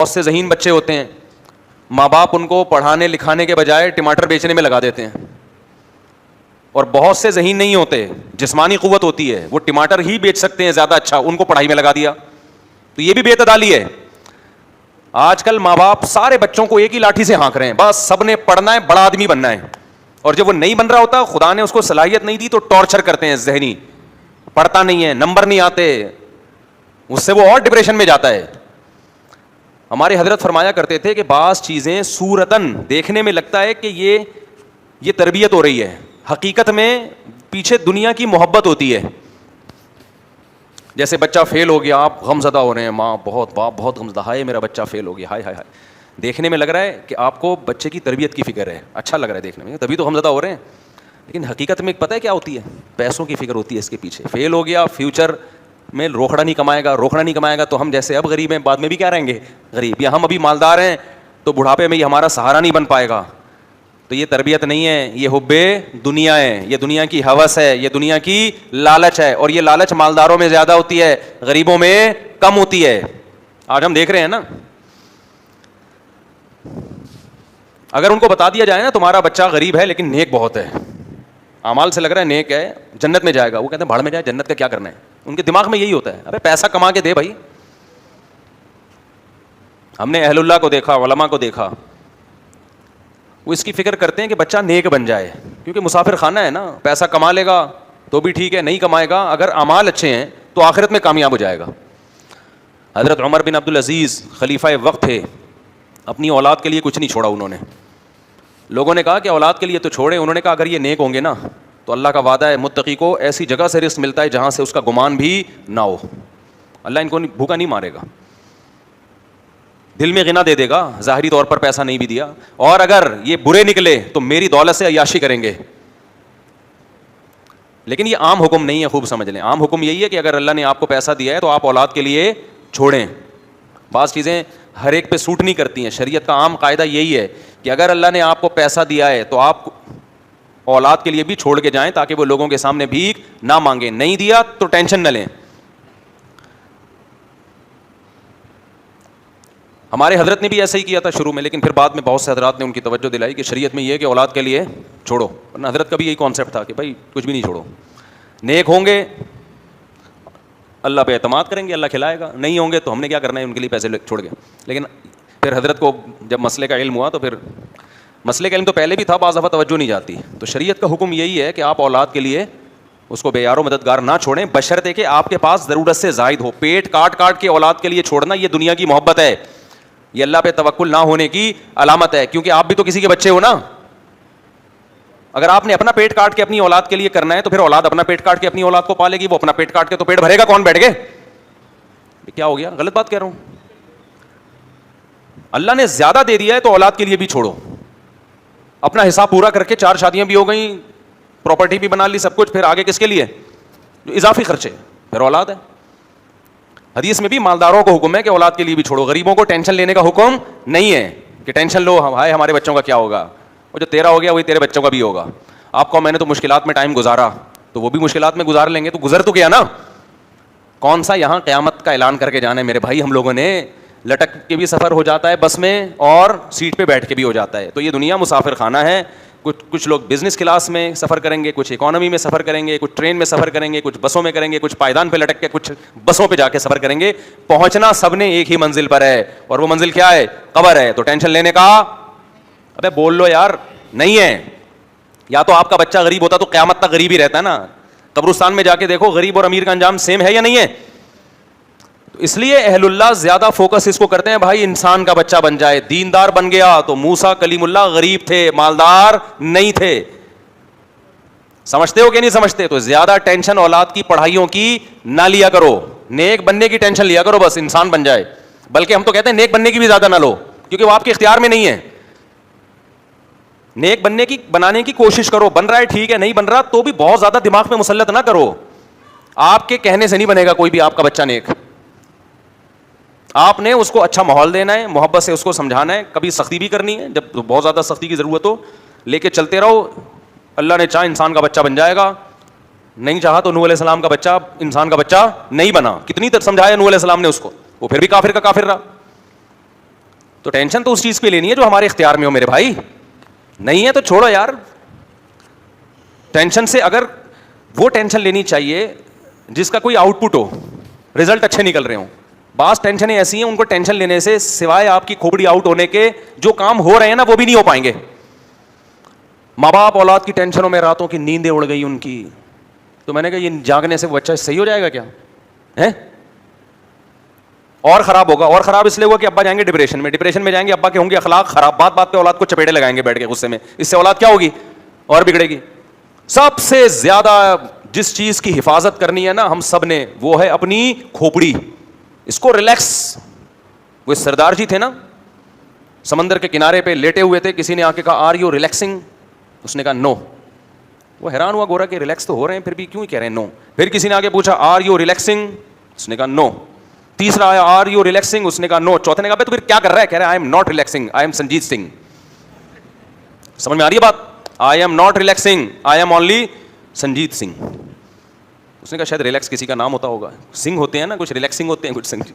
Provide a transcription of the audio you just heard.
بہت سے ذہین بچے ہوتے ہیں, ماں باپ ان کو پڑھانے لکھانے کے بجائے ٹماٹر بیچنے میں لگا دیتے ہیں. اور بہت سے ذہین نہیں ہوتے, جسمانی قوت ہوتی ہے, وہ ٹماٹر ہی بیچ سکتے ہیں زیادہ اچھا, ان کو پڑھائی میں لگا دیا. تو یہ بھی بے اعتدالی ہے. آج کل ماں باپ سارے بچوں کو ایک ہی لاٹھی سے ہانک رہے ہیں, بس سب نے پڑھنا ہے, بڑا آدمی بننا ہے. اور جب وہ نہیں بن رہا ہوتا, خدا نے اس کو صلاحیت نہیں دی, تو ٹارچر کرتے ہیں ذہنی, پڑھتا نہیں ہے, نمبر نہیں آتے, اس سے وہ اور ڈپریشن میں جاتا ہے. ہمارے حضرت فرمایا کرتے تھے کہ بعض چیزیں صورتاً دیکھنے میں لگتا ہے کہ یہ تربیت ہو رہی ہے, حقیقت میں پیچھے دنیا کی محبت ہوتی ہے. جیسے بچہ فیل ہو گیا, آپ غم زدہ ہو رہے ہیں, ماں بہت, باپ بہت غم زدہ, ہائے میرا بچہ فیل ہو گیا, ہائے ہائے ہائے. دیکھنے میں لگ رہا ہے کہ آپ کو بچے کی تربیت کی فکر ہے, اچھا لگ رہا ہے دیکھنے میں, تبھی تو غم زدہ ہو رہے ہیں. لیکن حقیقت میں پتہ ہے کیا ہوتی ہے؟ پیسوں کی فکر ہوتی ہے اس کے پیچھے. فیل ہو گیا, فیوچر میں روکڑا نہیں کمائے گا تو ہم جیسے اب غریب ہیں, بعد میں بھی کیا رہیں گے غریب, یا ہم ابھی مالدار ہیں تو بڑھاپے میں یہ ہمارا سہارا نہیں بن پائے گا. تو یہ تربیت نہیں ہے, یہ حب دنیا ہے, یہ دنیا کی ہوس ہے, یہ دنیا کی لالچ ہے. اور یہ لالچ مالداروں میں زیادہ ہوتی ہے, غریبوں میں کم ہوتی ہے. آج ہم دیکھ رہے ہیں نا, اگر ان کو بتا دیا جائے نا تمہارا بچہ غریب ہے لیکن نیک بہت ہے, اعمال سے لگ رہا ہے نیک ہے, جنت میں جائے گا, وہ کہتے ہیں بھاڑ میں جائے, جنت کا کیا کرنا ہے. ان کے دماغ میں یہی ہوتا ہے, ابے پیسہ کما کے دے بھائی. ہم نے اہل اللہ کو دیکھا, علماء کو دیکھا, وہ اس کی فکر کرتے ہیں کہ بچہ نیک بن جائے, کیونکہ مسافر خانہ ہے نا, پیسہ کما لے گا تو بھی ٹھیک ہے, نہیں کمائے گا اگر اعمال اچھے ہیں تو آخرت میں کامیاب ہو جائے گا. حضرت عمر بن عبدالعزیز خلیفہ وقت تھے, اپنی اولاد کے لیے کچھ نہیں چھوڑا انہوں نے. لوگوں نے کہا کہ اولاد کے لیے تو چھوڑے, انہوں نے کہا اگر یہ نیک ہوں گے نا تو اللہ کا وعدہ ہے متقی کو ایسی جگہ سے رزق ملتا ہے جہاں سے اس کا گمان بھی نہ ہو, اللہ ان کو بھوکا نہیں مارے گا, دل میں غنا دے دے گا, ظاہری طور پر پیسہ نہیں بھی دیا. اور اگر یہ برے نکلے تو میری دولت سے عیاشی کریں گے. لیکن یہ عام حکم نہیں ہے, خوب سمجھ لیں. عام حکم یہی ہے کہ اگر اللہ نے آپ کو پیسہ دیا ہے تو آپ اولاد کے لیے چھوڑیں. بعض چیزیں ہر ایک پہ سوٹ نہیں کرتی ہیں. شریعت کا عام قاعدہ یہی ہے کہ اگر اللہ نے آپ کو پیسہ دیا ہے تو آپ اولاد کے لیے بھی چھوڑ کے جائیں تاکہ وہ لوگوں کے سامنے بھیک نہ مانگیں. نہیں دیا تو ٹینشن نہ لیں. ہمارے حضرت نے بھی ایسا ہی کیا تھا شروع میں, لیکن پھر بعد میں بہت سے حضرات نے ان کی توجہ دلائی کہ شریعت میں یہ ہے کہ اولاد کے لیے چھوڑو. ورنہ حضرت کا بھی یہی کانسیپٹ تھا کہ بھائی کچھ بھی نہیں چھوڑو, نیک ہوں گے اللہ پہ اعتماد کریں گے, اللہ کھلائے گا, نہیں ہوں گے تو ہم نے کیا کرنا ہے ان کے لیے پیسے چھوڑ گئے. لیکن پھر حضرت کو جب مسئلے کا علم ہوا تو پھر مسئلے کا علم تو پہلے بھی تھا, بعض دفعہ توجہ نہیں جاتی. تو شریعت کا حکم یہی ہے کہ آپ اولاد کے لیے اس کو بے یار و مددگار نہ چھوڑیں, بشرطے کہ آپ کے پاس ضرورت سے زائد ہو. پیٹ کاٹ کاٹ کے اولاد کے لیے چھوڑنا یہ دنیا کی محبت ہے, یہ اللہ پہ توکل نہ ہونے کی علامت ہے. کیونکہ آپ بھی تو کسی کے بچے ہو نا. اگر آپ نے اپنا پیٹ کاٹ کے اپنی اولاد کے لیے کرنا ہے تو پھر اولاد اپنا پیٹ کاٹ کے اپنی اولاد کو پالے گی. وہ اپنا پیٹ کاٹ کے تو پیٹ بھرے گا کون, بیٹھ گئے. کیا ہو گیا, غلط بات کہہ رہا ہوں. اللہ نے زیادہ دے دیا ہے تو اولاد کے لیے بھی چھوڑو. اپنا حساب پورا کر کے 4 شادیاں بھی ہو گئیں, پراپرٹی بھی بنا لی, سب کچھ, پھر آگے کس کے لیے جو اضافی خرچے, پھر اولاد ہے. حدیث میں بھی مالداروں کو حکم ہے کہ اولاد کے لیے بھی چھوڑو. غریبوں کو ٹینشن لینے کا حکم نہیں ہے کہ ٹینشن لو ہائے ہمارے بچوں کا کیا ہوگا, وہ جو تیرا ہو گیا وہی تیرے بچوں کا بھی ہوگا. آپ کو میں نے تو مشکلات میں ٹائم گزارا تو وہ بھی مشکلات میں گزار لیں گے, تو گزر تو گیا نا. کون سا یہاں قیامت کا اعلان کر کے جانا ہے میرے بھائی. ہم لوگوں نے لٹک کے بھی سفر ہو جاتا ہے بس میں, اور سیٹ پہ بیٹھ کے بھی ہو جاتا ہے. تو یہ دنیا مسافر خانہ ہے. کچھ لوگ بزنس کلاس میں سفر کریں گے, کچھ اکانومی میں سفر کریں گے, کچھ ٹرین میں سفر کریں گے, کچھ بسوں میں کریں گے, کچھ پائیدان پہ لٹک کے, کچھ بسوں پہ جا کے سفر کریں گے. پہنچنا سب نے ایک ہی منزل پر ہے, اور وہ منزل کیا ہے, قبر ہے. تو ٹینشن لینے کا ابے بول لو یار نہیں ہے. یا تو آپ کا بچہ غریب ہوتا تو قیامت تک غریب ہی رہتا ہے نا. قبرستان میں جا کے دیکھو غریب اور امیر کا انجام سیم ہے یا نہیں ہے. اس لیے اہل اللہ زیادہ فوکس اس کو کرتے ہیں بھائی انسان کا بچہ بن جائے, دیندار بن گیا. تو موسیٰ کلیم اللہ غریب تھے, مالدار نہیں تھے. سمجھتے ہو کہ نہیں سمجھتے؟ تو زیادہ ٹینشن اولاد کی پڑھائیوں کی نہ لیا کرو, نیک بننے کی ٹینشن لیا کرو, بس انسان بن جائے. بلکہ ہم تو کہتے ہیں نیک بننے کی بھی زیادہ نہ لو, کیونکہ وہ آپ کے اختیار میں نہیں ہے. نیک بنانے کی کوشش کرو, بن رہا ہے ٹھیک ہے, نہیں بن رہا تو بھی بہت زیادہ دماغ میں مسلط نہ کرو. آپ کے کہنے سے نہیں بنے گا کوئی بھی آپ کا بچہ نیک. آپ نے اس کو اچھا ماحول دینا ہے, محبت سے اس کو سمجھانا ہے, کبھی سختی بھی کرنی ہے جب بہت زیادہ سختی کی ضرورت ہو, لے کے چلتے رہو. اللہ نے چاہا انسان کا بچہ بن جائے گا, نہیں چاہا تو نوح علیہ السلام کا بچہ انسان کا بچہ نہیں بنا. کتنی تک سمجھایا نوح علیہ السلام نے اس کو, وہ پھر بھی کافر کا کافر رہا. تو ٹینشن تو اس چیز پہ لینی ہے جو ہمارے اختیار میں ہو میرے بھائی. نہیں ہے تو چھوڑو یار. ٹینشن سے اگر وہ ٹینشن لینی چاہیے جس کا کوئی آؤٹ پٹ ہو, رزلٹ اچھے نکل رہے ہوں. بعض ٹینشنیں ایسی ہیں ان کو ٹینشن لینے سے سوائے آپ کی کھوپڑی آؤٹ ہونے کے جو کام ہو رہے ہیں نا وہ بھی نہیں ہو پائیں گے. ماں باپ اولاد کی ٹینشنوں میں راتوں کی نیندیں اڑ گئی ان کی, تو میں نے کہا یہ جاگنے سے وہ بچہ صحیح ہو جائے گا کیا ہے؟ اور خراب ہوگا. اور خراب اس لیے ہوا کہ ابا جائیں گے ڈپریشن میں, ڈپریشن میں جائیں گے ابا کے ہوں گے اخلاق خراب, بات بات پہ اولاد کو چپیڑے لگائیں گے بیٹھ کے غصے میں, اس سے اولاد کیا ہوگی اور بگڑے گی. سب سے زیادہ جس چیز کی حفاظت کرنی ہے نا ہم سب نے, وہ ہے اپنی کھوپڑی. اس کو ریلیکس. وہ سردار جی تھے نا, سمندر کے کنارے پہ لیٹے ہوئے تھے, کسی نے آ کے کہا آر یو ریلیکسنگ, اس نے کہا نو. وہ حیران ہوا گورا کہ ریلیکس تو ہو رہے ہیں پھر بھی کیوں کہہ رہے ہیں نو. پھر کسی نے آ کے پوچھا آر یو ریلیکسنگ, اس نے کہا نو. تیسرا آیا آر یو ریلیکسنگ, اس نے کہا نو. چوتھے نے کہا تو پھر کیا کر رہا ہے, کہہ رہا ہے I am not relaxing, I am Sanjeet Singh. سمجھ میں آ رہی ہے بات؟ I am not relaxing, I am only Sanjeet Singh. اس نے کہا شاید ریلیکس کسی کا نام ہوتا ہوگا, سنگھ ہوتے ہیں نا کچھ, ریلیکسنگ ہوتے ہیں کچھ, سنگھ.